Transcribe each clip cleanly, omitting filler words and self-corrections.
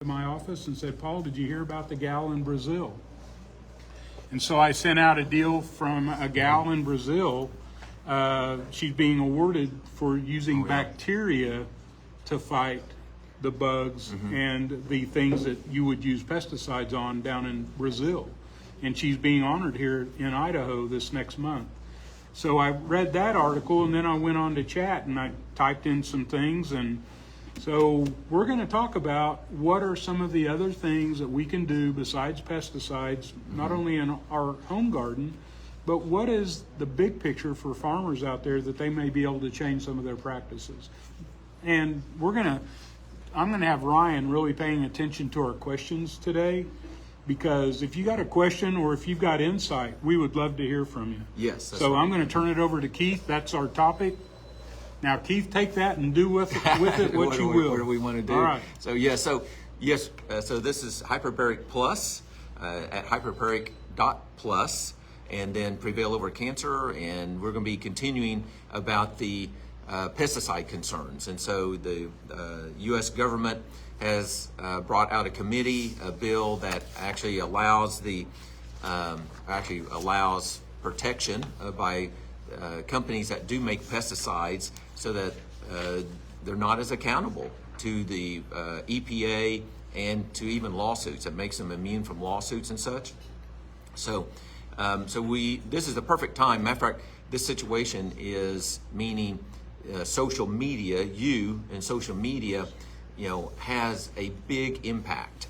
my office and said, Paul, did you hear about the gal in Brazil? And so I sent out a deal from a gal in Brazil. She's being awarded for using bacteria to fight the bugs and the things that you would use pesticides on down in Brazil. And she's being honored here in Idaho this next month. So I read that article, and then I went on to chat and I typed in some things. And so we're going to talk about what are some of the other things that we can do besides pesticides, not only in our home garden, but what is the big picture for farmers out there that they may be able to change some of their practices. And I'm going to have Ryan really paying attention to our questions today, because if you got a question or if you've got insight, we would love to hear from you. Yes. So I'm going to turn it over to Keith. That's our topic. Now, Keith, take that and do with it what you will. What do we want to do? All right. So so this is Hyperbaric Plus at hyperbaric.plus, and then Prevail Over Cancer, and we're going to be continuing about the pesticide concerns. And so the U.S. government has brought out a bill that actually allows protection by companies that do make pesticides, so that they're not as accountable to the EPA and to even lawsuits. It makes them immune from lawsuits and such. So this is the perfect time. Matter of fact, this situation is meaning social media, social media, has a big impact,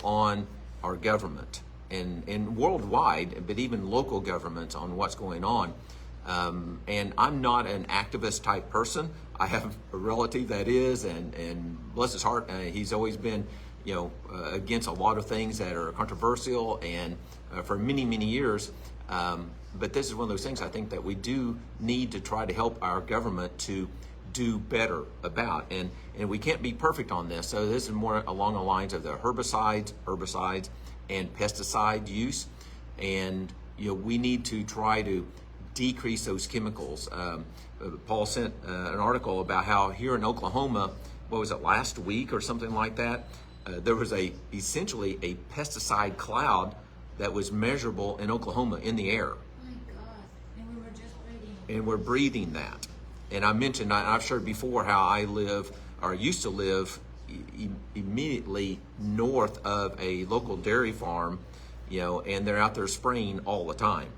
on our government and worldwide, but even local governments on what's going on. And I'm not an activist type person. I have a relative that is, and bless his heart, he's always been, against a lot of things that are controversial, and for many, many years. But this is one of those things I think that we do need to try to help our government to do better about. And we can't be perfect on this. So this is more along the lines of the herbicides and pesticide use. And, we need to try to decrease those chemicals. Paul sent an article about how here in Oklahoma, what was it, last week or something like that, there was essentially a pesticide cloud that was measurable in Oklahoma in the air. My God, and we were just breathing. And we're breathing that. And I mentioned, I've shared before how I used to live immediately north of a local dairy farm, and they're out there spraying all the time,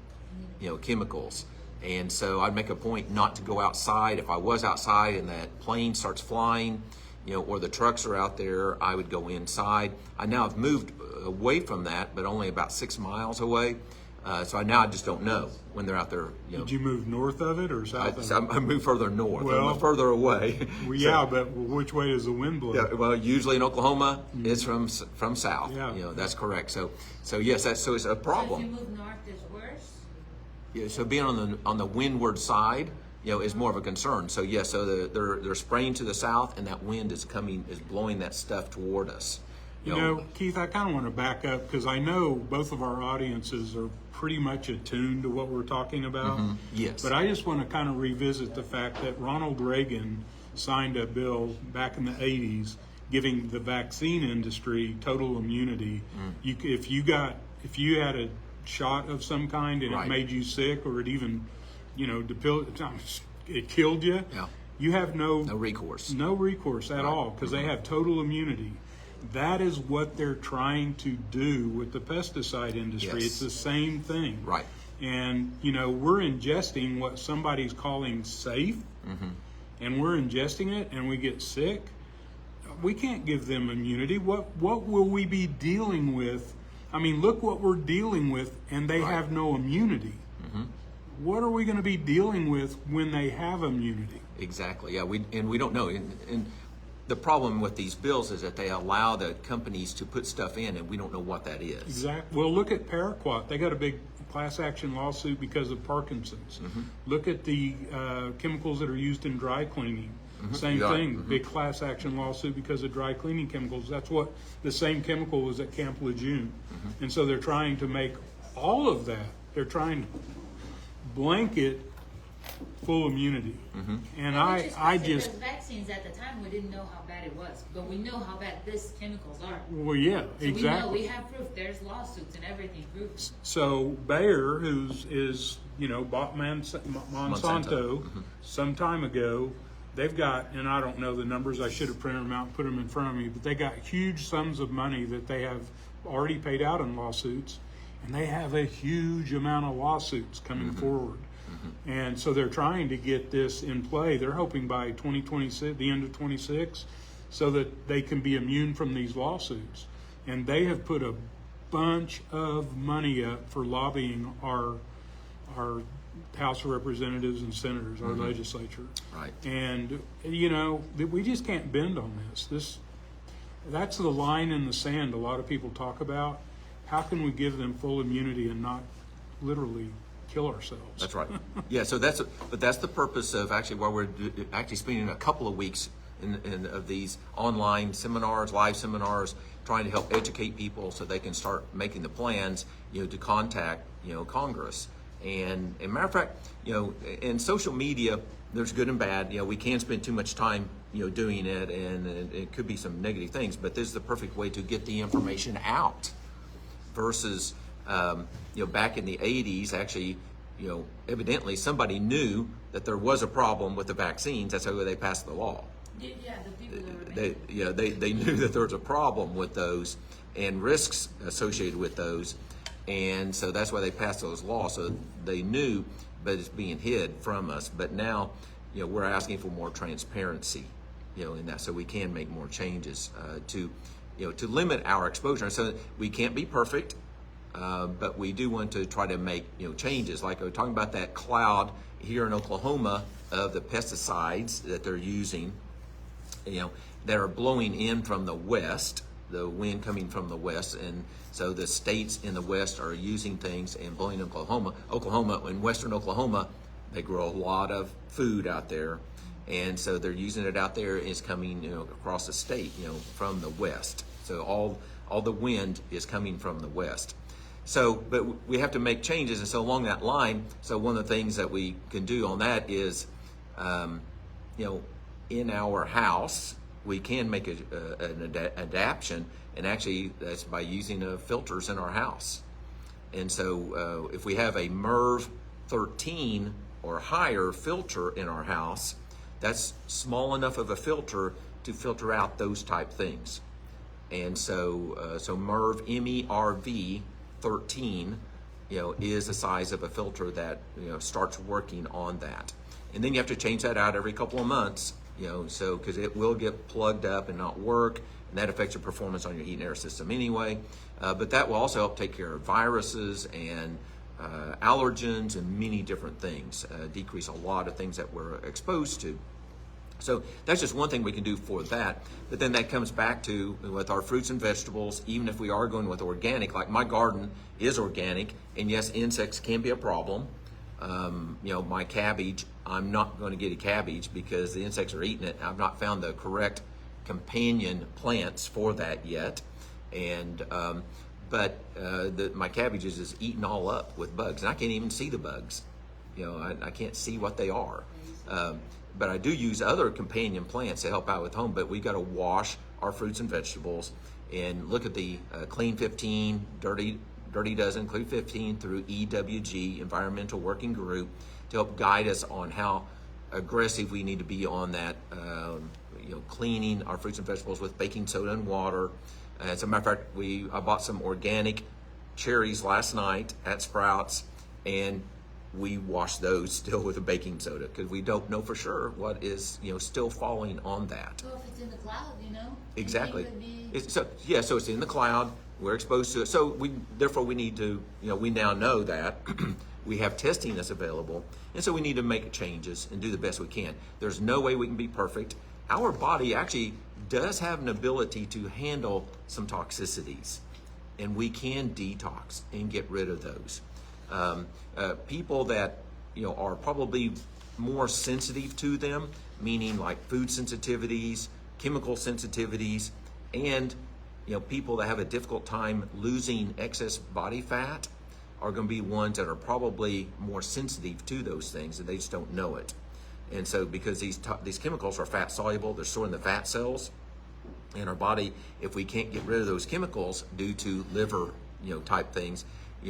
chemicals. And so I'd make a point not to go outside. If I was outside and that plane starts flying, or the trucks are out there, I would go inside. I now have moved away from that, but only about 6 miles away. So I just don't know when they're out there. Did you move north of it or south of it? I moved further north. Well, I'm further away. Well, yeah, but which way does the wind blow? Yeah, well, usually in Oklahoma, it's from south. Yeah. That's correct. So yes, so it's a problem. So if you move north, it's worse? Yeah, so being on the windward side, is more of a concern. So yes, so they're spraying to the south, and that wind is blowing that stuff toward us. Keith, I kind of want to back up, because I know both of our audiences are pretty much attuned to what we're talking about. Mm-hmm. Yes. But I just want to kind of revisit the fact that Ronald Reagan signed a bill back in the 80s giving the vaccine industry total immunity. If you had a shot of some kind and Right. it made you sick, or it even, it killed you, Yeah. you have no recourse. No recourse at Right. all, because they have total immunity. That is what they're trying to do with the pesticide industry. Yes. It's the same thing. Right. And, we're ingesting what somebody's calling safe, and we're ingesting it and we get sick. We can't give them immunity. What will we be dealing with? I mean, look what we're dealing with, and they Right. have no immunity. What are we going to be dealing with when they have immunity? Exactly. Yeah. We don't know. And the problem with these bills is that they allow the companies to put stuff in, and we don't know what that is. Exactly. Well, look at Paraquat. They got a big class action lawsuit because of Parkinson's. Look at the chemicals that are used in dry cleaning. Same Yeah. thing. Big class action lawsuit because of dry cleaning chemicals. That's what the same chemical was at Camp Lejeune. And so they're trying to make all of that. They're trying to blanket full immunity. And Which is I crazy, just, because vaccines at the time, we didn't know how bad it was, but we know how bad these chemicals are. well, yeah, So exactly. we know, we have proof, there's lawsuits and everything proves. So Bayer, who's bought Monsanto some time ago, they've got, and I don't know the numbers, I should have printed them out and put them in front of me, but they got huge sums of money that they have already paid out in lawsuits, and they have a huge amount of lawsuits coming forward. And so they're trying to get this in play. They're hoping by 2026, the end of 26, so that they can be immune from these lawsuits. And they have put a bunch of money up for lobbying our House of Representatives and Senators, our legislature. Right. And we just can't bend on this. That's the line in the sand a lot of people talk about. How can we give them full immunity and not literally kill ourselves? That's right. Yeah, so that's the purpose of actually why we're actually spending a couple of weeks of these online seminars, live seminars, trying to help educate people so they can start making the plans, to contact, Congress. And matter of fact, in social media, there's good and bad. We can spend too much time, doing it, and it could be some negative things. But this is the perfect way to get the information out. Versus, back in the 80s, actually, evidently somebody knew that there was a problem with the vaccines. That's how they passed the law. Yeah, the people that were They knew that there was a problem with those and risks associated with those. And so that's why they passed those laws. So they knew, but it's being hid from us. But now, we're asking for more transparency, in that, so we can make more changes to limit our exposure. So we can't be perfect, but we do want to try to make changes. Like I was talking about that cloud here in Oklahoma of the pesticides that they're using, that are blowing in from the west. The wind coming from the west, and so the states in the west are using things and blowing in Oklahoma, in western Oklahoma, they grow a lot of food out there, and so they're using it out there. Is coming across the state from the west. So all the wind is coming from the west. So, but we have to make changes, and so along that line, so one of the things that we can do on that is, in our house, we can make an adaptation, and actually that's by using filters in our house. And so if we have a MERV 13 or higher filter in our house, that's small enough of a filter to filter out those type things. And so MERV, MERV 13, is the size of a filter that starts working on that. And then you have to change that out every couple of months. So because it will get plugged up and not work, and that affects your performance on your heat and air system anyway. But that will also help take care of viruses and allergens and many different things, decrease a lot of things that we're exposed to. So that's just one thing we can do for that. But then that comes back to with our fruits and vegetables, even if we are going with organic, like my garden is organic, and yes, insects can be a problem. My cabbage, I'm not going to get a cabbage because the insects are eating it. I've not found the correct companion plants for that yet. And, my cabbage is just eaten all up with bugs, and I can't even see the bugs. I can't see what they are. But I do use other companion plants to help out with home, but we got to wash our fruits and vegetables and look at the Clean 15, Dirty Dozen, Clean 15 through EWG, Environmental Working Group, to help guide us on how aggressive we need to be on that, cleaning our fruits and vegetables with baking soda and water. As a matter of fact, I bought some organic cherries last night at Sprouts, and we wash those still with a baking soda because we don't know for sure what is still falling on that. So if it's in the cloud, Exactly. it would be... So it's in the cloud. We're exposed to it. So we need to, we now know that we have testing that's available, and so we need to make changes and do the best we can. There's no way we can be perfect. Our body actually does have an ability to handle some toxicities, and we can detox and get rid of those. People that are probably more sensitive to them, meaning like food sensitivities, chemical sensitivities, and people that have a difficult time losing excess body fat are going to be ones that are probably more sensitive to those things, and they just don't know it. And so because these chemicals are fat soluble, they're stored in the fat cells in our body. If we can't get rid of those chemicals due to liver, type things,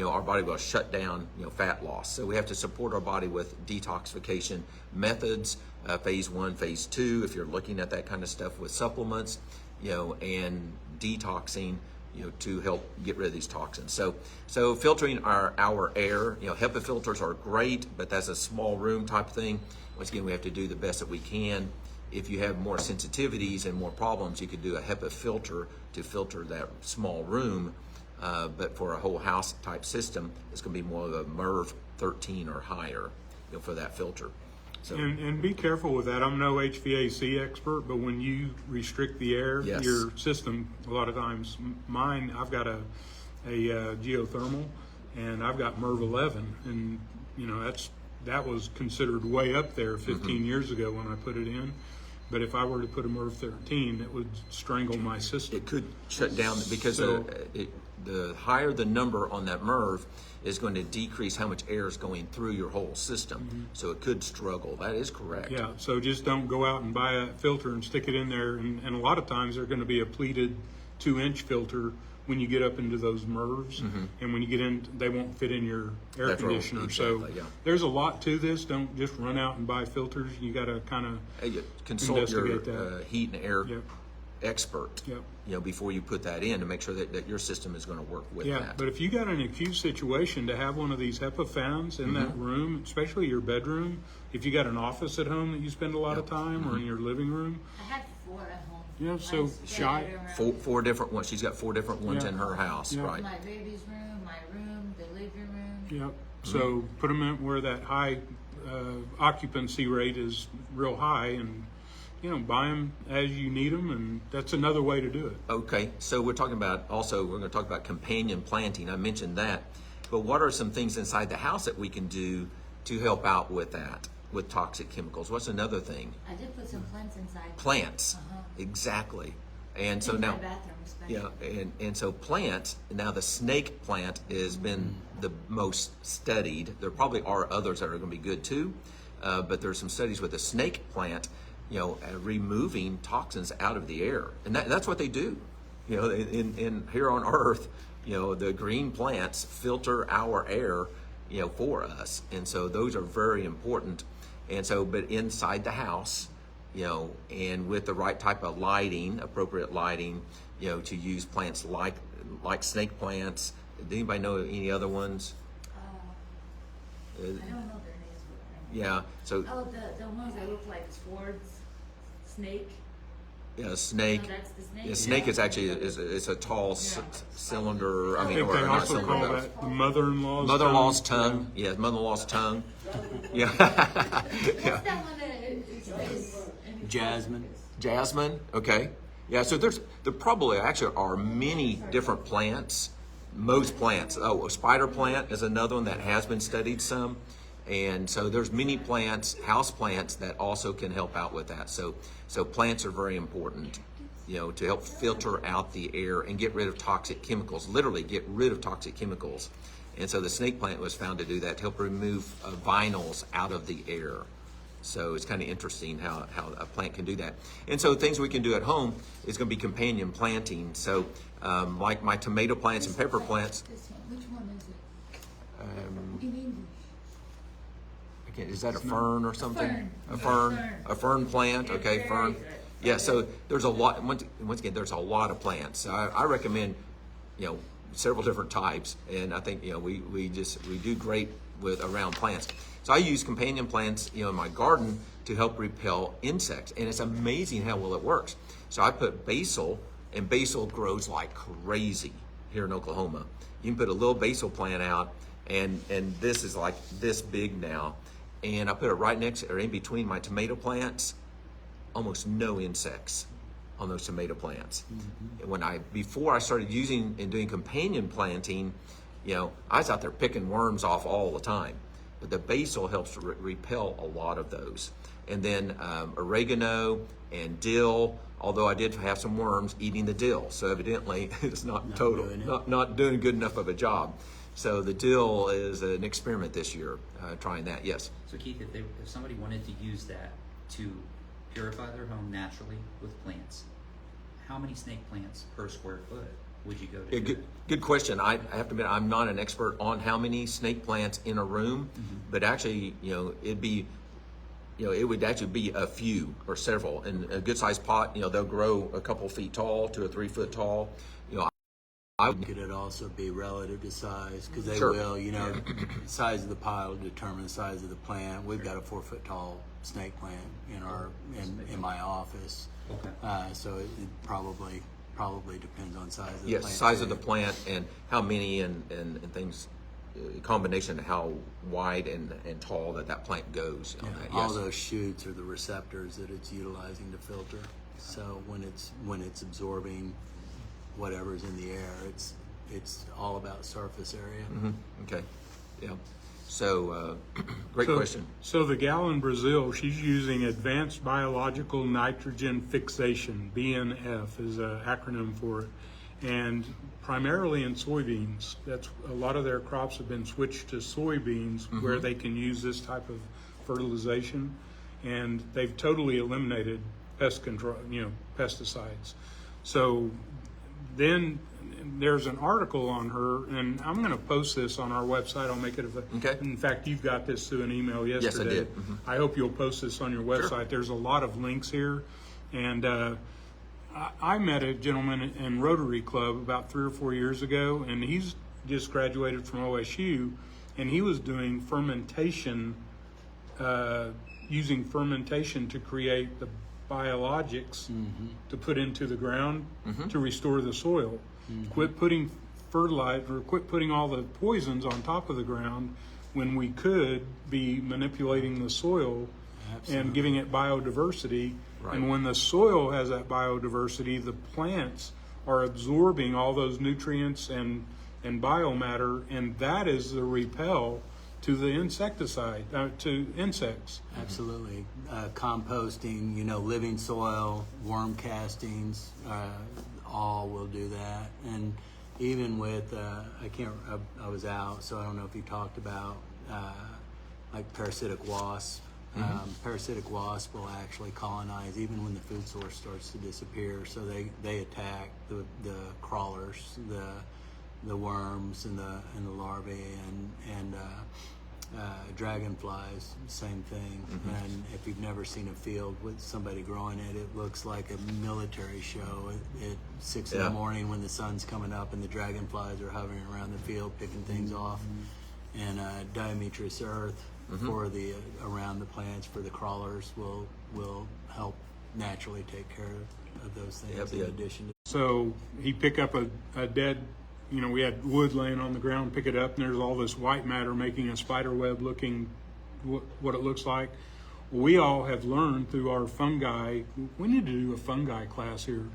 our body will shut down, fat loss. So we have to support our body with detoxification methods, phase 1, phase 2, if you're looking at that kind of stuff with supplements, and detoxing, to help get rid of these toxins. So filtering our air, HEPA filters are great, but that's a small room type thing. Once again, we have to do the best that we can. If you have more sensitivities and more problems, you could do a HEPA filter to filter that small room. But for a whole house type system, it's going to be more of a MERV 13 or higher, for that filter. So, and be careful with that. I'm no HVAC expert, but when you restrict the air, yes. your system, a lot of times, mine, I've got a geothermal, and I've got MERV 11, and that was considered way up there 15 years ago when I put it in. But if I were to put a MERV 13, it would strangle my system. It could shut down because the higher the number on that MERV is going to decrease how much air is going through your whole system. So it could struggle. That is correct. Yeah, so just don't go out and buy a filter and stick it in there. And a lot of times they're going to be a pleated 2-inch filter when you get up into those MERVs. And when you get in, they won't fit in your air That's right. conditioner. Exactly, So yeah. There's a lot to this. Don't just run out and buy filters. You got to kind of Consult your investigate that. heat and air Yep. expert, Yep. before you put that in, to make sure that your system is going to work with Yeah, that. but if you got an acute situation, to have one of these HEPA fans in that room, especially your bedroom, if you got an office at home that you spend a lot of time, or in your living room, I had 4 at home. Yeah, so I spread shy- it around. Four different ones. She's got 4 different ones Yeah. in her house, Yeah. right? My baby's room, my room, the living room. yep. So put them in where that high occupancy rate is real high, and buy them as you need them, and that's another way to do it. Okay, so we're going to talk about companion planting. I mentioned that, but what are some things inside the house that we can do to help out with that, with toxic chemicals? What's another thing? I did put some plants inside. Plants, exactly. And so In now, my bathroom, especially. yeah, and so plants, now the snake plant has been the most studied. There probably are others that are going to be good too, but there's some studies with the snake plant, removing toxins out of the air. And that's what they do. In here on Earth, the green plants filter our air, for us. And so those are very important. And so, but inside the house, and with the right type of lighting, appropriate lighting, to use plants like snake plants. Does anybody know any other ones? I don't know their names. But Yeah, so oh, the ones that look like swords, snake. snake. No, that's the snake. Yeah, snake is actually it's a tall cylinder. I I mean, think or they not also cylinder, call but that the mother-in-law's mother-in-law's tongue. Yeah, mother-in-law's tongue. Yeah. What's that one that is Jasmine. Jasmine. Okay. Yeah. So there probably actually are many different plants. Most plants. Oh, a spider plant is another one that has been studied some. And so there's many plants, house plants, that also can help out with that. So plants are very important, to help filter out the air and get rid of toxic chemicals, literally get rid of toxic chemicals. And so the snake plant was found to do that, to help remove vinyls out of the air. So it's kind of interesting how a plant can do that. And so things we can do at home is going to be companion planting. So like my tomato plants and pepper plants. This one. Which one is it? In English. Is that a fern or something? Fern. A fern plant. It's Okay, very fern. good. Yeah. So there's a lot. Once again, there's a lot of plants. So I recommend, several different types, and I think we do great with around plants. So I use companion plants, in my garden to help repel insects, and it's amazing how well it works. So I put basil, and basil grows like crazy here in Oklahoma. You can put a little basil plant out, and this is like this big now. And I put it right next or in between my tomato plants. Almost no insects on those tomato plants. Before I started using and doing companion planting, I was out there picking worms off all the time. But the basil helps to repel a lot of those. And then oregano and dill, although I did have some worms eating the dill. So evidently it's not doing good enough of a job. So the dill is an experiment this year, trying that. Yes. So Keith, if somebody wanted to use that to purify their home naturally with plants, how many snake plants per square foot would you go to? Yeah, good question. I have to admit, I'm not an expert on how many snake plants in a room, but actually, it would actually be a few or several. In a good sized pot, they'll grow a couple feet tall, 2 or 3 foot tall. Could it also be relative to size? Because they Sure. will, size of the pile will determine the size of the plant. We've got a 4 foot tall snake plant in my office. Okay. So it probably depends on size of the Yes, plant. size of the plant and how many and things, combination of how wide and tall that plant goes. On that. All Yes. those shoots are the receptors that it's utilizing to filter. So when it's absorbing whatever's in the air, it's all about surface area. Okay. Yeah. So, great question. So the gal in Brazil, she's using advanced biological nitrogen fixation, BNF is an acronym for it, and primarily in soybeans. That's a lot of their crops have been switched to soybeans where they can use this type of fertilization, and they've totally eliminated pest control, pesticides. So then there's an article on her, and I'm going to post this on our website. I'll make it Okay. In fact, you've got this through an email yesterday. did. I hope you'll post this on your website. Sure. There's a lot of links here, and I met a gentleman in Rotary Club about 3 or 4 years ago, and he's just graduated from OSU, and he was doing fermentation, using fermentation to create the biologics to put into the ground to restore the soil. Quit putting fertilizer, quit putting all the poisons on top of the ground when we could be manipulating the soil and giving it biodiversity. Right. And when the soil has that biodiversity, the plants are absorbing all those nutrients and biomatter, and that is the repel to the insecticide, to insects. Absolutely. Composting, living soil, worm castings, all will do that. And even with, I was out, so I don't know if you talked about like parasitic wasps. Parasitic wasps will actually colonize even when the food source starts to disappear. So they attack the crawlers, the worms and the larvae and dragonflies, same thing. And if you've never seen a field with somebody growing it, it looks like a military show at 6 in the morning when the sun's coming up and the dragonflies are hovering around the field picking things off. And diatomaceous earth for the around the plants for the crawlers will help naturally take care of those things in addition to. So he'd pick up a dead, we had wood laying on the ground, pick it up, and there's all this white matter making a spider web looking what it looks like. We all have learned through our fungi, we need to do a fungi class here.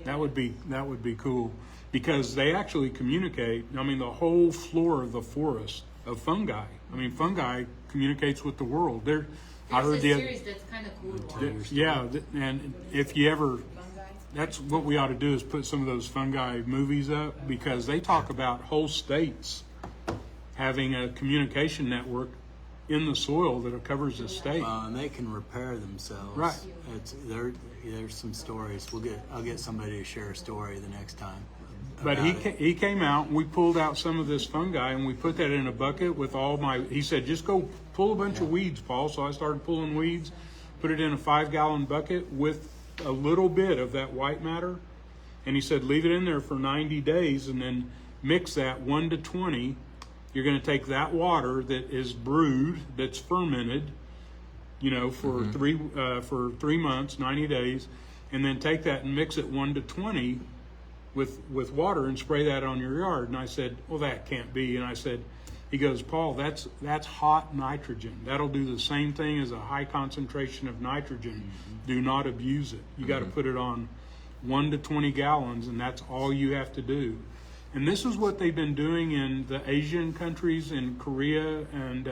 That would be cool, because they actually communicate. The whole floor of the forest of fungi. Fungi communicates with the world. There's a series that's kind of cool to watch. Yeah, and if you ever, that's what we ought to do is put some of those fungi movies up, because they talk about whole states having a communication network in the soil that covers the state. And they can repair themselves. Right. There's some stories. I'll get somebody to share a story the next time. But he came out, and we pulled out some of this fungi, and we put that in a bucket with he said, just go pull a bunch of weeds, Paul. So I started pulling weeds, put it in a 5-gallon bucket with a little bit of that white matter. And he said, leave it in there for 90 days and then mix that 1 to 20. You're going to take that water that is brewed, that's fermented, for 3 months, 90 days, and then take that and mix it 1 to 20 with water and spray that on your yard. And I said, well, that can't be. And I said, he goes, Paul, that's hot nitrogen. That'll do the same thing as a high concentration of nitrogen. Do not abuse it. You got to put it on 1 to 20 gallons, and that's all you have to do. And this is what they've been doing in the Asian countries, in Korea and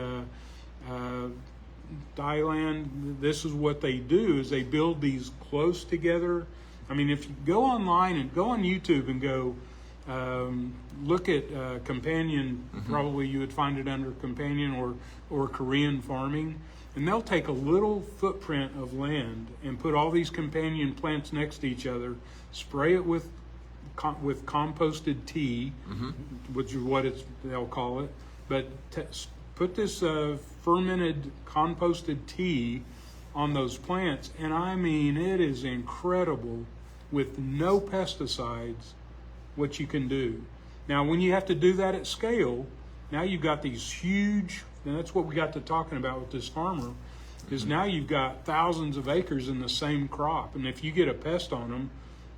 Thailand. This is what they do, is they build these close together. If you go online and go on YouTube and go Look at companion, probably you would find it under companion or Korean farming, and they'll take a little footprint of land and put all these companion plants next to each other, spray it with composted tea, which is what they'll call it, but put this fermented composted tea on those plants, and I mean, it is incredible with no pesticides what you can do. Now, when you have to do that at scale, now you've got these huge, and that's what we got to talking about with this farmer, is now you've got thousands of acres in the same crop, and if you get a pest on them,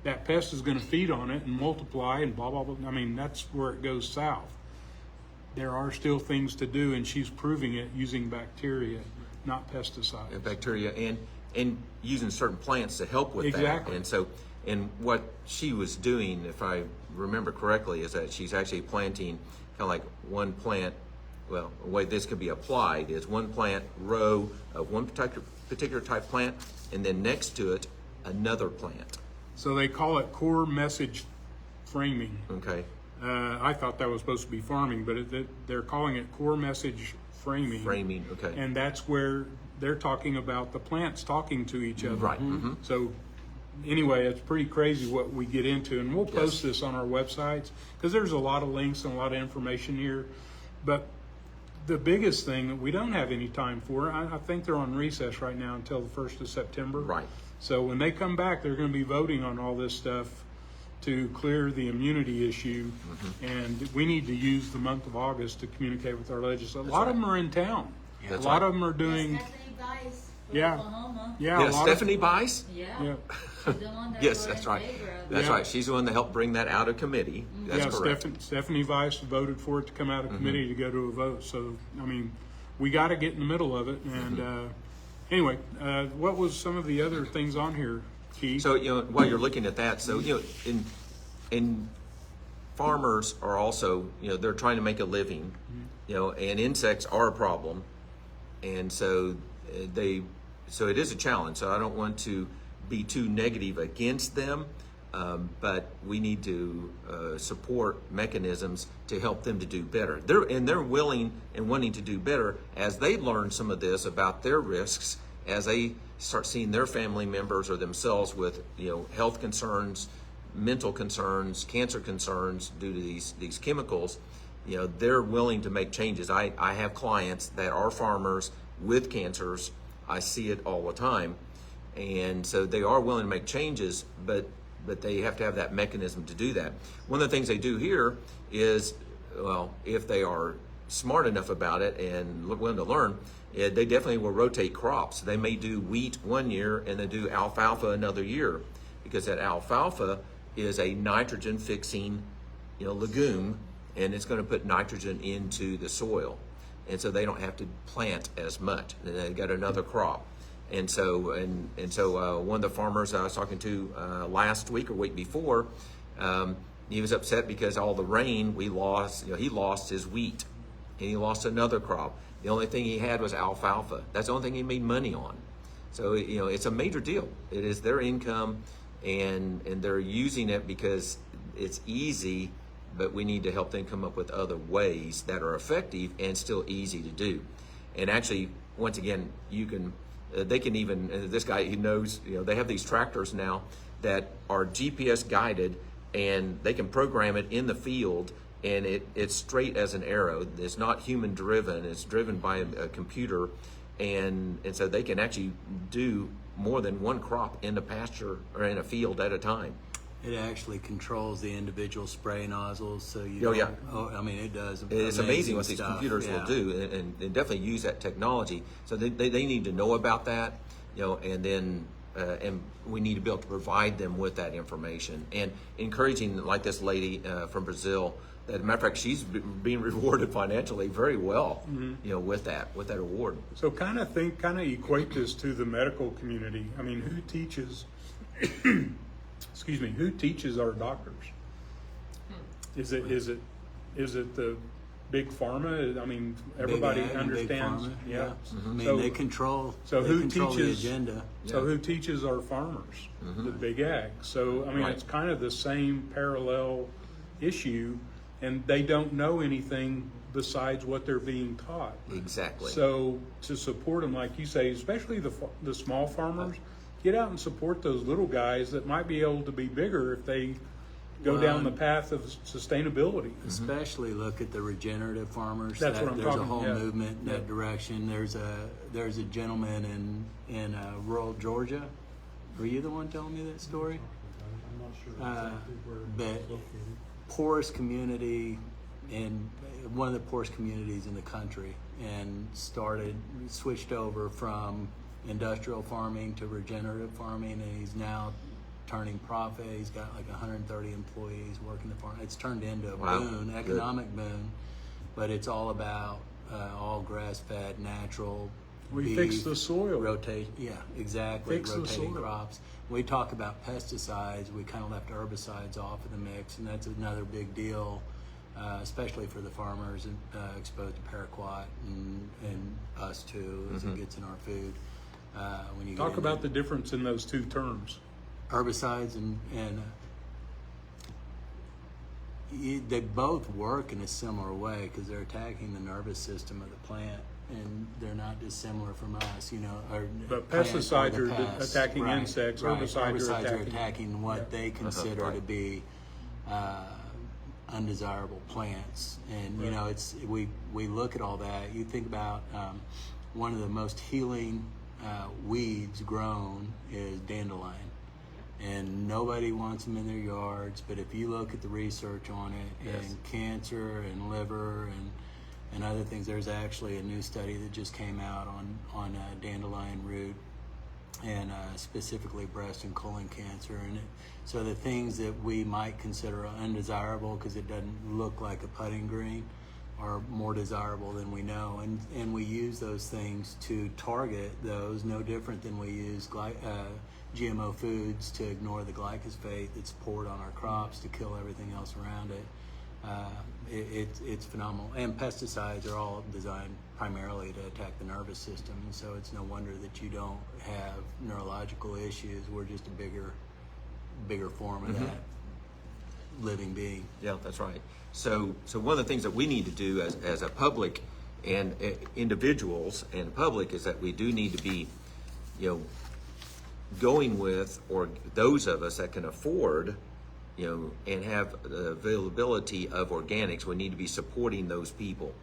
that pest is going to feed on it and multiply and blah, blah, blah. I mean, that's where it goes south. There are still things to do, and she's proving it using bacteria, not pesticides. Bacteria and using certain plants to help with Exactly. that. And so, and what she was doing, if I remember correctly, is that she's actually planting kind of like one plant. Well, the way this could be applied is one plant row of one particular type plant, and then next to it another plant. So they call it core message framing. Okay. I thought that was supposed to be farming, but they're calling it core message framing. Framing. Okay. And that's where they're talking about the plants talking to each other. Right. So anyway, it's pretty crazy what we get into, and we'll post Yes. this on our websites because there's a lot of links and a lot of information here. But the biggest thing that we don't have any time for, I think they're on recess right now until the 1st of September. Right. So when they come back, they're going to be voting on all this stuff to clear the immunity issue, and we need to use the month of August to communicate with our legislators. A lot of them are in town. That's a lot right. of them are doing, Stephanie Bice from Yeah. Oklahoma. yeah, Yeah, a lot Stephanie Bice. Yeah. yeah, She's the one that Yes, voted that's in right. favor of That's Yeah. right. She's the one that helped bring that out of committee. That's yeah. correct. Stephanie Weiss voted for it to come out of committee to go to a vote. So I mean, we got to get in the middle of it. And anyway, what was some of the other things on here, Keith? So, while you're looking at that, so, in farmers are also, they're trying to make a living, and insects are a problem. And so so it is a challenge. So I don't want to be too negative against them, but we need to support mechanisms to help them to do better. They're willing and wanting to do better as they learn some of this about their risks, as they start seeing their family members or themselves with health concerns, mental concerns, cancer concerns due to these chemicals. They're willing to make changes. I have clients that are farmers with cancers. I see it all the time, and so they are willing to make changes, but they have to have that mechanism to do that. One of the things they do here is, well, if they are smart enough about it and willing to learn, they definitely will rotate crops. They may do wheat one year and they do alfalfa another year, because that alfalfa is a nitrogen fixing legume, and it's going to put nitrogen into the soil, and so they don't have to plant as much. And they got another crop. And so one of the farmers I was talking to last week or week before, he was upset because all the rain we lost. He lost his wheat, and he lost another crop. The only thing he had was alfalfa. That's the only thing he made money on. So it's a major deal. It is their income, and they're using it because it's easy. But we need to help them come up with other ways that are effective and still easy to do. And actually, once again, they can even, this guy, he knows, they have these tractors now that are GPS guided, and they can program it in the field, and it's straight as an arrow. It's not human driven, it's driven by a computer. And so they can actually do more than one crop in the pasture or in a field at a time. It actually controls the individual spray nozzles, so Oh, yeah. I mean, it does. It's amazing what these stuff. computers will do, and definitely use that technology. So they need to know about that, and then and we need to be able to provide them with that information, and encouraging, like this lady from Brazil. That, as a matter of fact, she's being rewarded financially very well, with that award. So kind of equate this to the medical community. I mean, who teaches? Excuse me. Who teaches our doctors? Is it the big pharma? I mean, everybody Big ag and big understands. pharma, Yeah. I mean, So- they control. So they who control teaches the agenda? So who teaches our farmers? The big ag. So I mean, Right. it's kind of the same parallel issue, and they don't know anything besides what they're being taught. Exactly. So to support them, like you say, especially the small farmers, get out and support those little guys that might be able to be bigger if they go down the path of sustainability. Especially look at the regenerative farmers. That's what I'm There's a talking, whole yeah. movement in that direction. There's a gentleman in rural Georgia. Were you the one telling me that story? I'm not sure exactly where But it's located. poorest community in one of the poorest communities in the country, and switched over from industrial farming to regenerative farming, and he's now turning profit. He's got like 130 employees working the farm. It's turned into a Wow. boon, economic boon, but it's all about all grass-fed, natural. We beef, fix the soil. Rotate, yeah, exactly. Fix the rotating soil. crops. When we talk about pesticides, we kind of left herbicides off of the mix, and that's another big deal, especially for the farmers exposed to paraquat and us too, as it gets in our food. When you Talk get about into the difference in those two terms. herbicides they both work in a similar way because they're attacking the nervous system of the plant, and they're not dissimilar from us, But plant pesticides or the are pests. attacking Right, insects, right. herbicides are are attacking what they consider Right. to be undesirable plants, and we look at all that. You think about one of the most healing weeds grown is dandelion. And nobody wants them in their yards, but if you look at the research on it, Yes. and cancer and liver and other things, there's actually a new study that just came out on dandelion root, and specifically breast and colon cancer. And so the things that we might consider undesirable because it doesn't look like a putting green are more desirable than we know, and we use those things to target those, no different than we use GMO foods to ignore the glyphosate that's poured on our crops to kill everything else around it. It's phenomenal. And pesticides are all designed primarily to attack the nervous system, and so it's no wonder that you don't have neurological issues. We're just a bigger form of that living being. Yeah, that's right. So one of the things that we need to do as a public and individuals and public is that we do need to be, going with, or those of us that can afford, and have the availability of organics, we need to be supporting those people.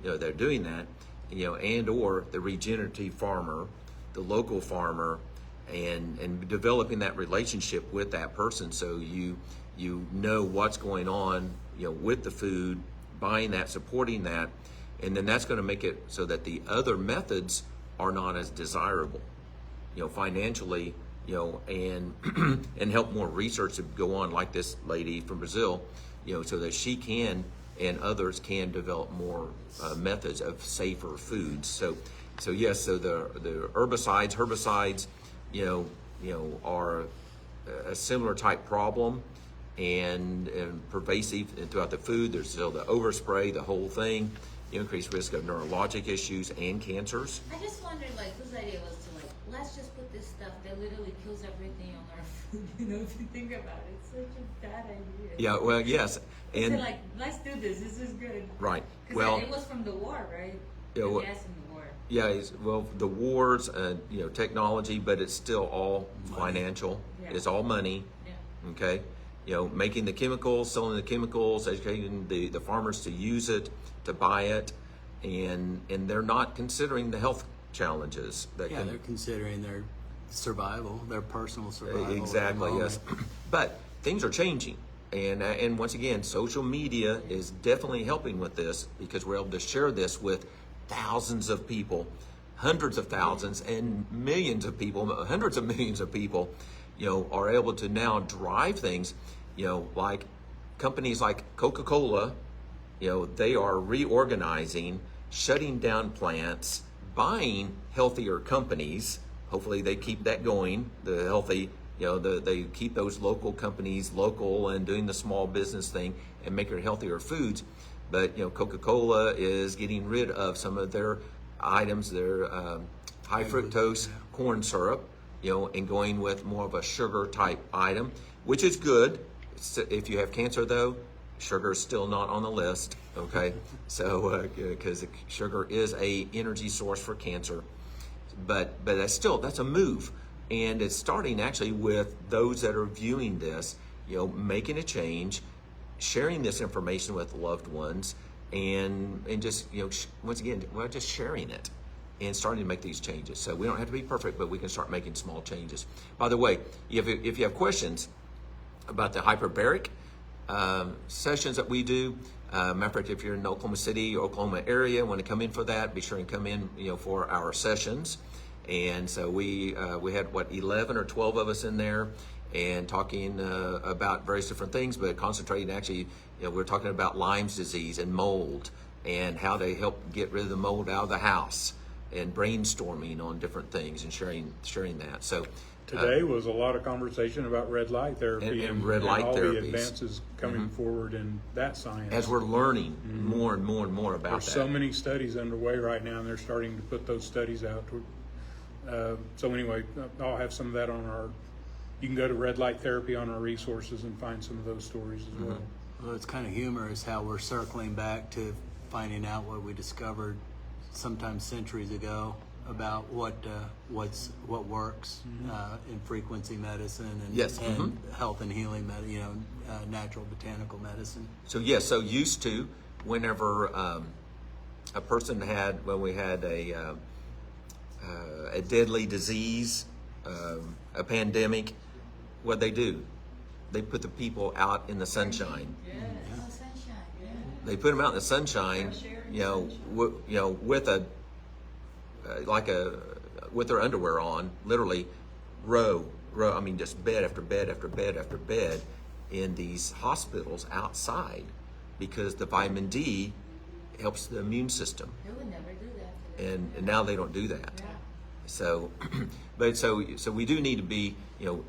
They're doing that, and or the regenerative farmer, the local farmer, and developing that relationship with that person, so you know what's going on, with the food, buying that, supporting that, and then that's going to make it so that the other methods are not as desirable, financially, and and help more research to go on, like this lady from Brazil, so that she can and others can develop more methods of safer foods. So yes, so the herbicides, are a similar type problem and pervasive throughout the food. There's still the overspray, the whole thing, increased risk of neurologic issues and cancers. I just wondered, whose idea was to, let's just put this stuff that literally kills everything on our food, if you think about it. It's such a bad idea. Yeah, well, yes. And They're let's do this is good. right. Because Well, it was from the war, right? Yeah, The well- gas in the war. yeah, the wars, technology, but it's still all financial. Yeah. It's all money. Yeah. Okay, making the chemicals, selling the chemicals, educating the farmers to use it, to buy it, and they're not considering the health challenges that Yeah, can. they're considering their survival, their personal survival. at the Exactly, yes. moment. But things are changing. And once again, social media is definitely helping with this, because we're able to share this with thousands of people, hundreds of thousands, and millions of people, hundreds of millions of people, are able to now drive things, like companies like Coca-Cola, they are reorganizing, shutting down plants, buying healthier companies. Hopefully they keep that going, the healthy, they keep those local companies local and doing the small business thing and making healthier foods. But, Coca-Cola is getting rid of some of their items, their high fructose corn syrup, and going with more of a sugar type item, which is good. If you have cancer though, Sugar is still not on the list, okay? So, because sugar is a energy source for cancer, but that's a move, and it's starting actually with those that are viewing this, making a change, sharing this information with loved ones, and just once again, just sharing it and starting to make these changes. So we don't have to be perfect, but we can start making small changes. By the way, if you have questions about the hyperbaric sessions that we do, matter of fact, if you're in the Oklahoma City or Oklahoma area, want to come in for that, be sure and come in, for our sessions. And so we had 11 or 12 of us in there, and talking about various different things, but concentrating actually, we're talking about Lyme's disease and mold, and how to help get rid of the mold out of the house, and brainstorming on different things and sharing that. So Today was a lot of conversation about red light therapy and red light all therapies. the advances coming forward in that science. as we're learning more and more and more about There's that. so many studies underway right now, and they're starting to put those studies out. So anyway, I'll have some of that on you can go to red light therapy on our resources and find some of those stories as well. Well, it's kind of humorous how we're circling back to finding out what we discovered sometimes centuries ago about what works in frequency medicine and, Yes, and health and healing natural botanical medicine. So yes, so used to, whenever a person when we had a deadly disease, a pandemic, what they do? They put the people out in the sunshine. Oh, sunshine, yeah. They put them out in the sunshine, with with their underwear on, literally row. I mean, just bed after bed after bed after bed in these hospitals outside, because the vitamin D helps the immune system, They would never do that today. and now they don't do that. Yeah. So, so we do need to be,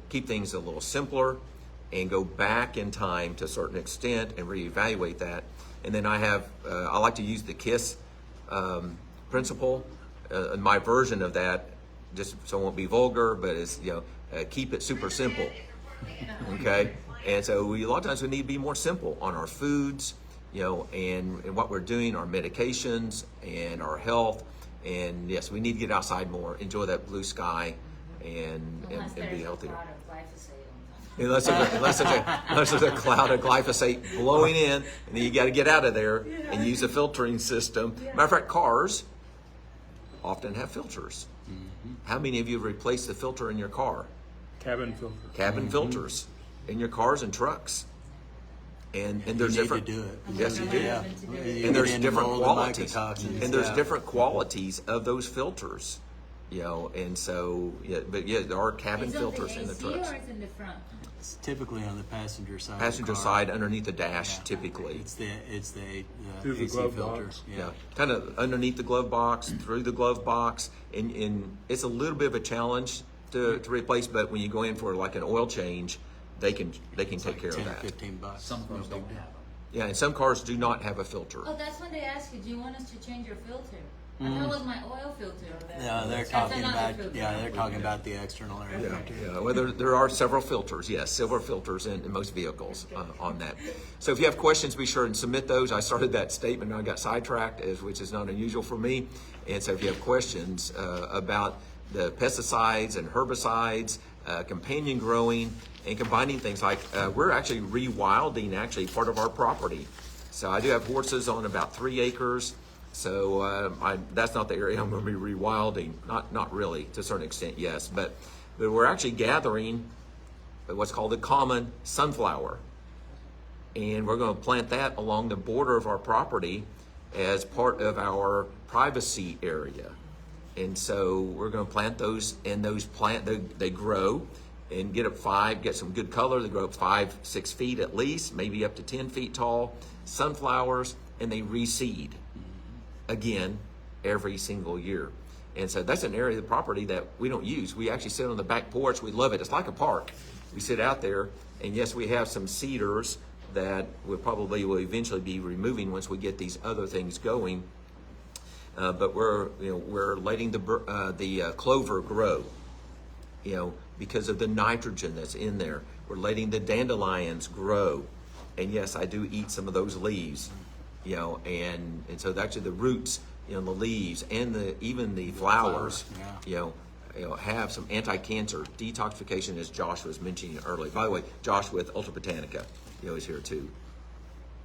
keep things a little simpler, and go back in time to a certain extent and reevaluate that. And then I like to use the KISS principle. My version of that, just so it won't be vulgar, but it's, keep it super simple. Okay? And so a lot of times we need to be more simple on our foods, and what we're doing, our medications and our health. And yes, we need to get outside more, enjoy that blue sky, and be healthier. Unless there's a cloud of glyphosate blowing in, and then you got to get out of there and use a filtering system. Matter of fact, cars often have filters. How many of you have replaced the filter in your car? Cabin filter. Cabin filters in your cars and trucks. And there's You different. need to do it. Yes, you do. Yeah. And there's Get different involved in qualities. mycotoxins, And there's yeah. different qualities of those filters. And so, there are cabin Is it filters in the AC trucks. or it's in the front? It's typically on the passenger side. Passenger of the car. side, underneath the dash, Yeah. typically. It's the Through the AC glove filter. box. Yeah, kind of underneath the glove box, through the glove box, and it's a little bit of a challenge to replace. But when you go in for like an oil change, they can take care of 10 or that. 15 bucks. Some cars don't have them. Yeah, and some cars do not have a filter. Oh, that's when they ask you, do you want us to change your filter? I thought it was my oil filter. Yeah, they're That's talking another about filter. they're talking about the external air filter. Yeah, well, there are several filters, yes, silver filters in most vehicles on that. So if you have questions, be sure and submit those. I started that statement and I got sidetracked, which is not unusual for me. And so if you have questions about the pesticides and herbicides, companion growing, and combining things like, we're actually rewilding part of our property. So I do have horses on about 3 acres. So that's not the area I'm going to be rewilding. Not really, to a certain extent, yes. But we're actually gathering what's called the common sunflower. And we're going to plant that along the border of our property as part of our privacy area. And so we're going to plant those, and they grow and get some good color. They grow up 5-6 feet at least, maybe up to 10 feet tall, sunflowers, and they reseed again every single year. And so that's an area of the property that we don't use. We actually sit on the back porch. We love it. It's like a park. We sit out there, and yes, we have some cedars that we probably will eventually be removing once we get these other things going. But we're letting the clover grow, because of the nitrogen that's in there. We're letting the dandelions grow. and yes, I do eat some of those leaves, you know, and so actually the roots, you know, the leaves and even the flowers, yeah. you know, have some anti-cancer detoxification, as Josh was mentioning earlier. By the way, Josh with Ultra Botanica, you know, is here too.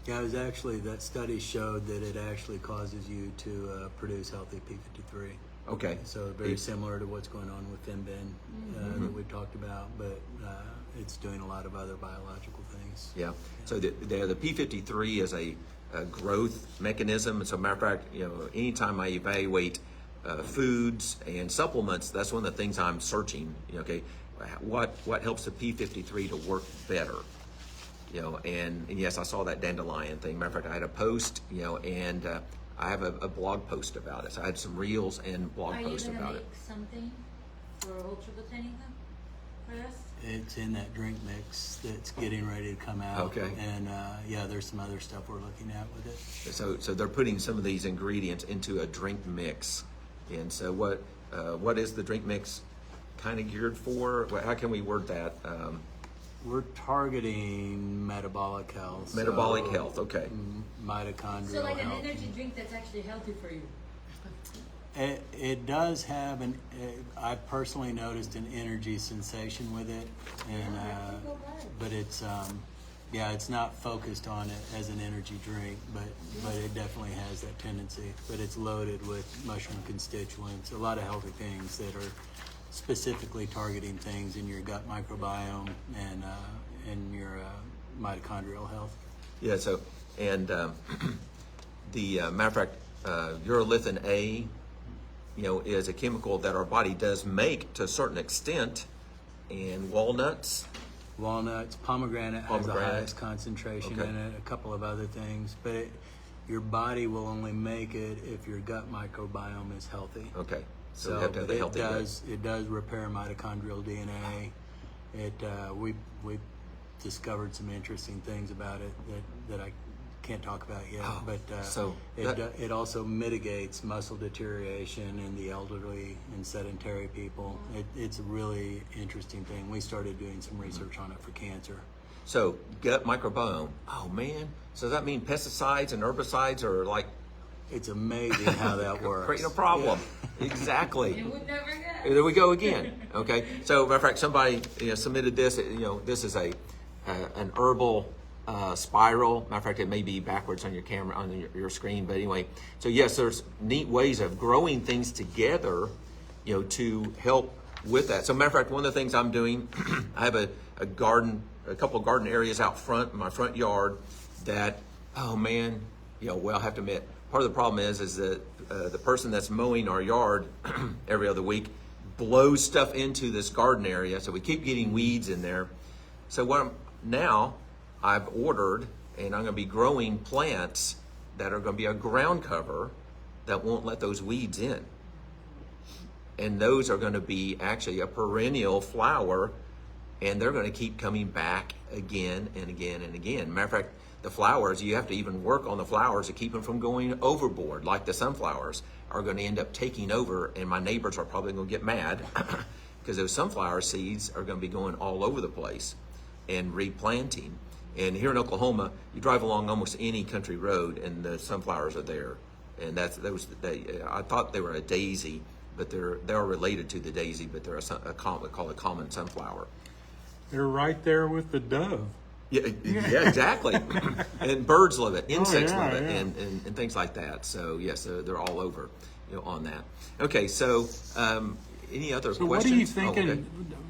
Yeah, it was actually, that study showed that it actually causes you to produce healthy P53. Okay. So very similar to what's going on with FemBen that we've talked about, but it's doing a lot of other biological things. Yeah. So the P53 is a growth mechanism. And so, matter of fact, you know, anytime I evaluate foods and supplements, that's one of the things I'm searching. You know, okay, what helps the P53 to work better? You know, and yes, I saw that dandelion thing. Matter of fact, I had a post, you know, and I have a blog post about it. So I had some reels and blog posts about it. Are you gonna make something for Ultra Botanica for us? It's in that drink mix that's getting ready to come out. Okay. And yeah, there's some other stuff we're looking at with it. So they're putting some of these ingredients into a drink mix. And so what is the drink mix kind of geared for? How can we word that? We're targeting metabolic health. Metabolic health, okay. Mitochondrial So like an health. energy drink that's actually healthy for you. It does have I personally noticed an energy sensation with it, and but it's yeah, it's not focused on it as an energy drink, but it definitely has that tendency. But it's loaded with mushroom constituents, a lot of healthy things that are specifically targeting things in your gut microbiome and in your mitochondrial health. Yeah, so, and the matter of fact, urolithin A, you know, is a chemical that our body does make to a certain extent, and walnuts. Pomegranate has the highest concentration in it, a couple of other things, but your body will only make it if your gut microbiome is healthy. Okay. So we So have to have the healthy it does repair mitochondrial DNA. We've discovered some interesting things about it that I can't talk about yet. Oh, but so it also mitigates muscle deterioration in the elderly and sedentary people. It's a really interesting thing. We started doing some research on it for cancer. So gut microbiome. Oh man. So does that mean pesticides and herbicides are like It's amazing how that works. creating a problem? Exactly. You would never guess. There we go again. Okay. So, matter of fact, somebody submitted this. You know, this is an herbal spiral. Matter of fact, it may be backwards on your camera on your screen, but anyway. So yes, there's neat ways of growing things together, you know, to help with that. So, matter of fact, one of the things I'm doing, I have a garden, a couple of garden areas out front in my front yard that, oh man, you know, well, I have to admit, part of the problem is that the person that's mowing our yard every other week blows stuff into this garden area, so we keep getting weeds in there. So now I've ordered, and I'm going to be growing plants that are going to be a ground cover that won't let those weeds in. And those are going to be actually a perennial flower, and they're going to keep coming back again and again and again. Matter of fact, the flowers, you have to even work on the flowers to keep them from going overboard, like the sunflowers are going to end up taking over, and my neighbors are probably going to get mad because those sunflower seeds are going to be going all over the place and replanting. And here in Oklahoma, you drive along almost any country road and the sunflowers are there. And I thought they were a daisy, but they're related to the daisy, but they're called a common sunflower. They're right there with the dove. Yeah, exactly. And birds love it, insects love it, yeah. and things like that. So yes, they're all over, you know, on that. Okay, so any other So questions? what are you Oh, thinking? okay.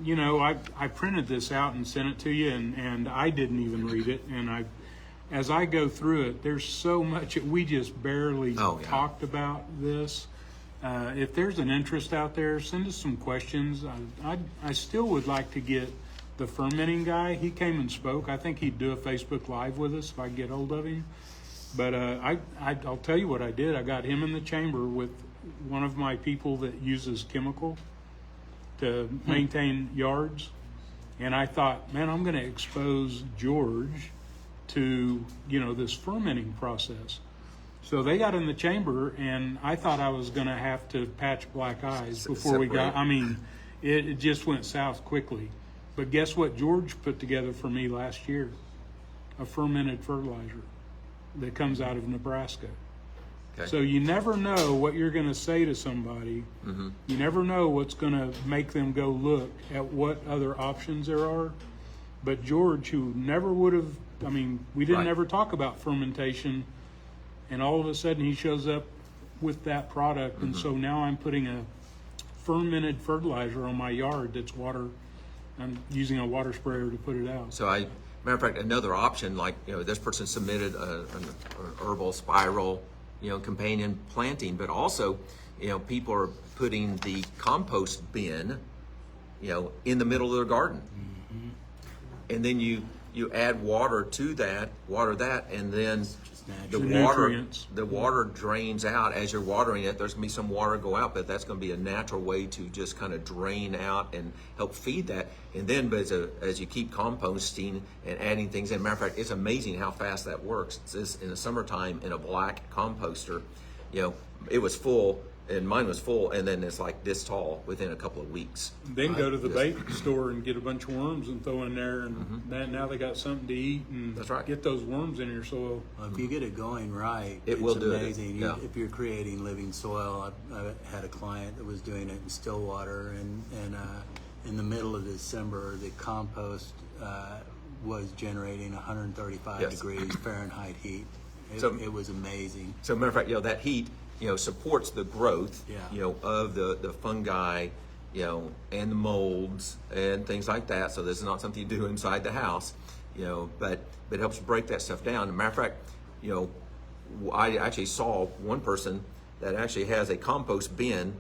You know, I printed this out and sent it to you, and I didn't even read it. And as I go through it, there's so much. We just barely talked about this. If there's an interest out there, send us some questions. I still would like to get the fermenting guy. He came and spoke. I think he'd do a Facebook Live with us if I get hold of him. But I'll tell you what I did. I got him in the chamber with one of my people that uses chemical to maintain yards. And I thought, man, I'm going to expose George to, you know, this fermenting process. So they got in the chamber, and I thought I was going to have to patch black eyes before we got, I mean, it just went south quickly. But guess what George put together for me last year? a fermented fertilizer that comes out of Nebraska. Okay. So you never know what you're going to say to somebody. Mm-hmm. You never know what's going to make them go look at what other options there are. But George, who never would have, I mean, we didn't Right. ever talk about fermentation, and all of a sudden he shows up with that product. And so now I'm putting a fermented fertilizer on my yard that's water. I'm using a water sprayer to put it out. So matter of fact, another option, like, this person submitted an herbal spiral, companion planting, but also, people are putting the compost bin, in the middle of their garden. And then you add water to that, and then the Nutrients. water drains out as you're watering it. There's gonna be some water go out, but that's gonna be a natural way to just kind of drain out and help feed that. And then, but as you keep composting and adding things in, matter of fact, it's amazing how fast that works. It's in the summertime in a black composter, it was full, and mine was full, and then it's like this tall within a couple of weeks. Then go to the bait store and get a bunch of worms and throw in there, and now they got something to eat, and That's right. get those worms in your soil. Well, if you get it going right, It it's will do it, amazing. yeah. If you're creating living soil, I had a client that was doing it in Stillwater, and in the middle of December, the compost was generating 135 Yes. degrees Fahrenheit heat. It was amazing. So, matter of fact, that heat, supports the growth, Yeah. of the fungi, and the molds and things like that. So this is not something you do inside the house, but it helps break that stuff down. As a matter of fact, I actually saw one person that actually has a compost bin,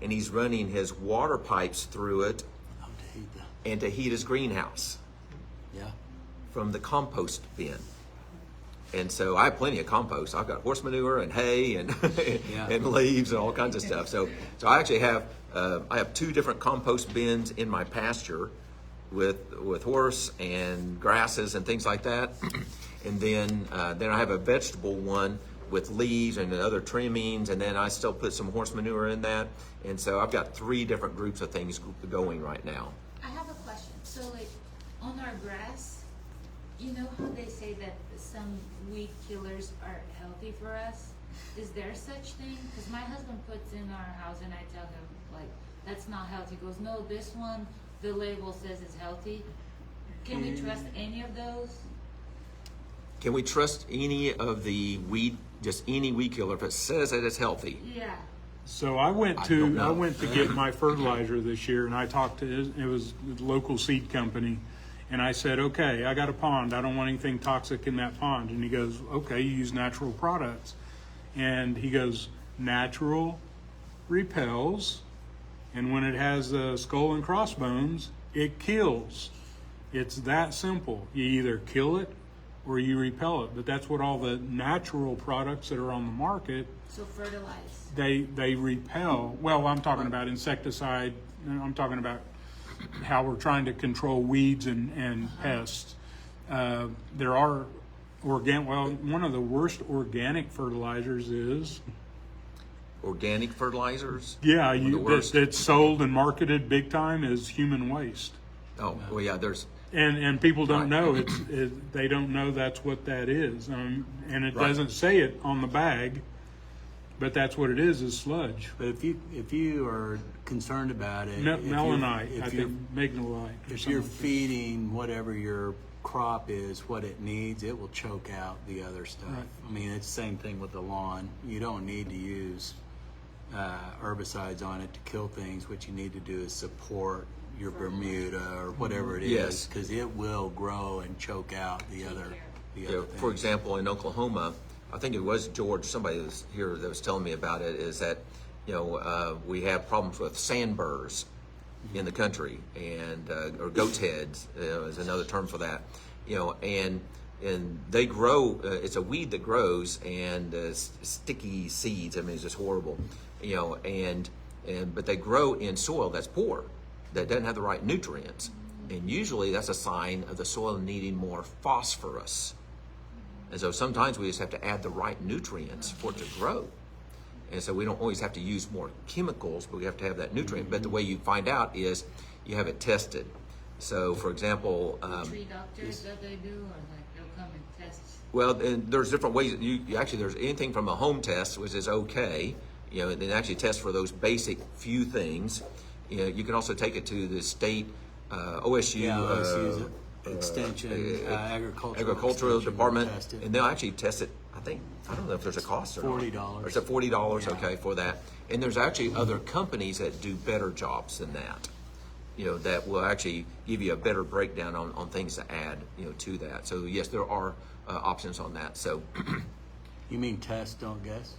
and he's running his water pipes through it Oh, to heat the, and to heat his greenhouse yeah. from the compost bin. And so I have plenty of compost. I've got horse manure and hay and Yeah. and leaves and all kinds of stuff. So I actually have I have 2 different compost bins in my pasture with horse and grasses and things like that. And then I have a vegetable one with leaves and other trimmings, and then I still put some horse manure in that. And so I've got 3 different groups of things going right now. I have a question. So, like, on our grass, you know how they say that some weed killers are healthy for us? Is there such thing? Because my husband puts in our house, and I tell him, like, that's not healthy. He goes, no, this one, the label says it's healthy. Can we trust any of those? Can we trust any of the weed, just any weed killer, if it says that it's healthy? Yeah. So I went don't to know. get my fertilizer this year, and I talked to it was a local seed company, and I said, okay, I got a pond. I don't want anything toxic in that pond. And he goes, okay, you use natural products. And he goes, natural repels, and when it has skull and crossbones, it kills. It's that simple. You either kill it or you repel it. But that's what all the natural products that are on the market, So fertilize. they repel. Well, I'm talking about insecticide. I'm talking about how we're trying to control weeds and pests. There are one of the worst organic fertilizers is, Organic fertilizers? yeah, One of the worst. that's sold and marketed big time is human waste. Oh, well, yeah, there's, And people don't Right. know they don't know that's what that is. And it Right. doesn't say it on the bag, but that's what it is sludge. But if you are concerned about it, Melanite, I if you're think, Magnolite. if you're feeding whatever your crop is what it needs, it will choke out the other stuff. Right. I mean, it's the same thing with the lawn. You don't need to use herbicides on it to kill things. What you need to do is support your Bermuda or whatever it is, Yes. because it will grow and choke out the other things. for example, in Oklahoma, I think it was George, somebody was here that was telling me about it, is that, we have problems with sandburrs in the country, and or goat's heads is another term for that, and they grow. It's a weed that grows, and sticky seeds. I mean, it's just horrible, but they grow in soil that's poor, that doesn't have the right nutrients, and usually that's a sign of the soil needing more phosphorus. And so sometimes we just have to add the right nutrients for it to grow. And so we don't always have to use more chemicals, but we have to have that nutrient. But the way you find out is you have it tested. So, for example, Tree doctors that they do, or like they'll come and test? Well, and there's different ways. You actually, there's anything from a home test, which is okay, you know, and then actually test for those basic few things. You know, you can also take it to the state OSU. Yeah, OSU's extension, agricultural extension department, will test it. and they'll actually test it. I don't know if there's a cost or not. $40. Or is it $40? Okay, for that. And there's actually other companies that do better jobs than that. You know, that will actually give you a better breakdown on things to add, you know, to that. So yes, there are options on that. So You mean test, don't guess?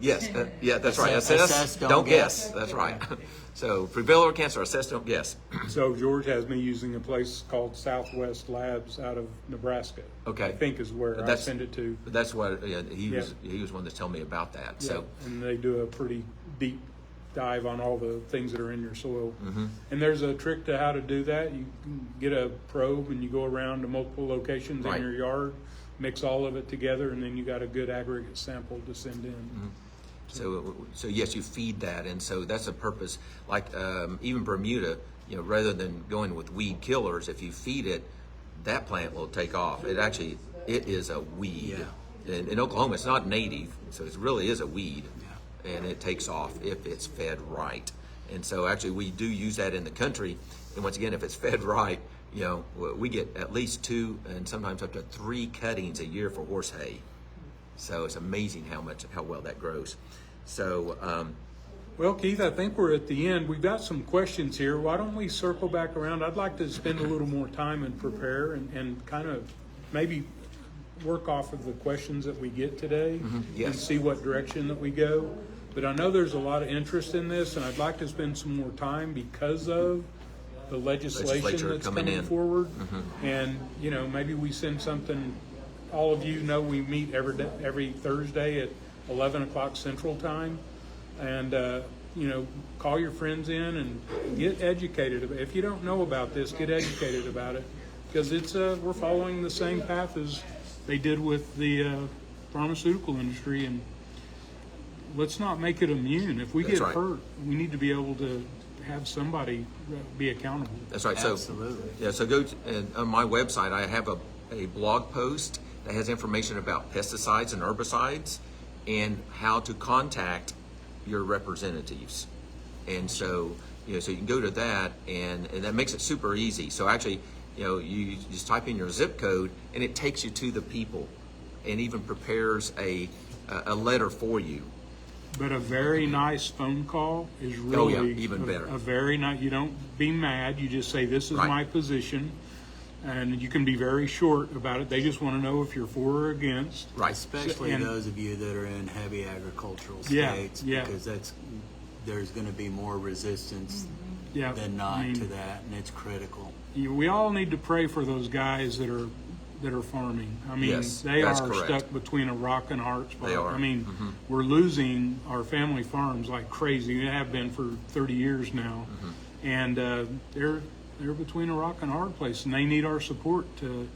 yes, yeah, that's right. Assess, don't guess. That's right. So prevail over cancer, assess, don't guess. So George has me using a place called Southwest Labs out of Nebraska. Okay. I think is where I That's- send it to. But that's what he was one that's telling me about that. So Yeah, and they do a pretty deep dive on all the things that are in your soil. Mm-hmm. And there's a trick to how to do that. You can get a probe and you go around to multiple locations Right. in your yard, mix all of it together, and then you got a good aggregate sample to send in. Mm-hmm. So yes, you feed that, and so that's a purpose. Like even Bermuda, you know, rather than going with weed killers, if you feed it, that plant will take off. It is a weed. Yeah. In Oklahoma, it's not native, so it really is a weed, and it takes off if it's fed right. And so actually, we do use that in the country. And once again, if it's fed right, you know, we get at least 2 and sometimes up to 3 cuttings a year for horse hay. So it's amazing how well that grows. So Well, Keith, I think we're at the end. We've got some questions here. Why don't we circle back around? I'd like to spend a little more time and prepare and kind of maybe work off of the questions that we get today and Yes. see what direction that we go. But I know there's a lot of interest in this, and I'd like to spend some more time because of the legislation Legislature that's coming coming in. forward. And, you know, maybe we send something, all of you know we meet every Thursday at 11 o'clock Central Time. And, you know, call your friends in and get educated. If you don't know about this, get educated about it. Because we're following the same path as they did with the pharmaceutical industry. And let's not make it immune. If we That's get right. hurt, we need to be able to have somebody be accountable. that's right. Absolutely. So yeah, so go to, on my website. I have a blog post that has information about pesticides and herbicides and how to contact your representatives. And so, you know, so you can go to that, and that makes it super easy. So actually, you know, you just type in your zip code, and it takes you to the people, and even prepares a letter for you. But a very nice phone call is really Oh, yeah, even better. A very nice. You don't be mad. You just say, "This is Right. my position," and you can be very short about it. They just want to know if you're for or against. Right. Especially And- those of you that are in heavy agricultural Yeah, states, yeah. because there's going to be more resistance Yeah, than not I mean, to that, and it's critical. we all need to pray for those guys that are farming. I mean, Yes, they that's are correct. stuck between a rock and a hard spot. They are. I mean, we're losing our family farms like crazy. We have been for 30 years now, and they're between a rock and a hard place, and they need our support to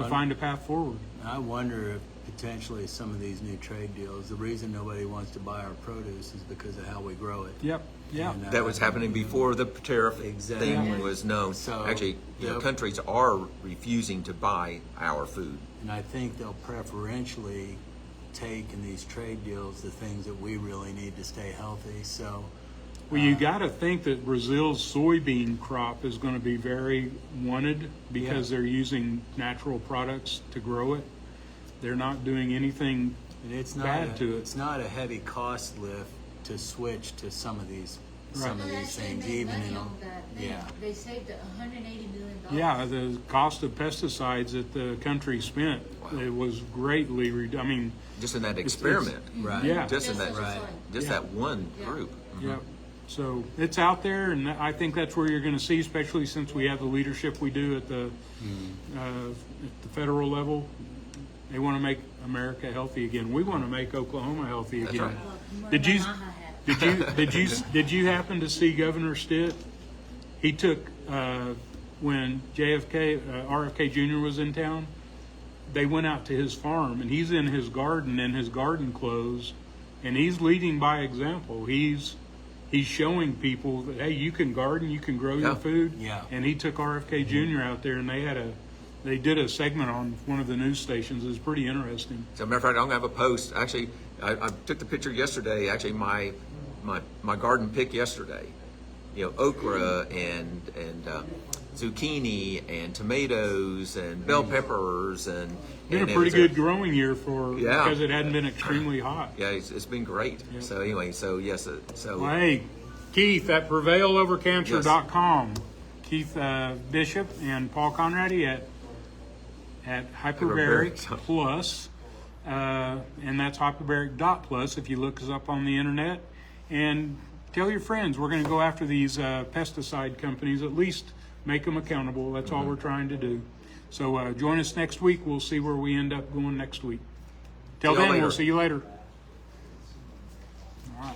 find a path forward. I wonder if potentially some of these new trade deals, the reason nobody wants to buy our produce is because of how we grow it. Yep. Yeah. And, That was happening before the tariff Exactly. thing was known. So, Actually, you know, yep. countries are refusing to buy our food. And I think they'll preferentially take in these trade deals the things that we really need to stay healthy. So, Well, you got to think that Brazil's soybean crop is going to be very wanted because they're using natural products to grow it. They're not doing anything and it's not bad to it. it's not a heavy cost lift to switch to some of these Right. some of They these actually things, made even money in on that. yeah. They saved $180 million. Yeah, the cost of pesticides that the country spent, it was greatly, I mean, Just in that experiment. Right. yeah. Just in that, Right. just Yeah. that one group. Yeah, so it's out there, and I think that's where you're going to see, especially since we have the leadership we do at the federal level. They want to make America healthy again. We want to make Oklahoma healthy That's again. right. Did you happen to see Governor Stitt? He took when RFK Jr. was in town. They went out to his farm, and he's in his garden in his garden clothes, and he's leading by example. He's showing people that, hey, you can garden, you can grow your food. Yeah. And he took RFK Jr. out there, and they had They did a segment on one of the news stations. It was pretty interesting. As a matter of fact, I'm gonna have a post. Actually, I took the picture yesterday. Actually, my garden pick yesterday. You know, okra and zucchini and tomatoes and bell peppers and. Been and a it pretty was good growing year for Yeah. because it hadn't been extremely hot. Yeah, it's been great. Yep. So anyway, so yes, so Well, hey, Keith at PrevailOverCancer.com. Keith Bishop and Paul Conradi at Hyperbaric Hyperbaric. Plus, and that's Hyperbaric.plus if you look us up on the internet. And tell your friends, we're going to go after these pesticide companies, at least make them accountable. That's all we're trying to do. So join us next week. We'll see where we end up going next week. Till See y'all then, later. we'll see you later. All right.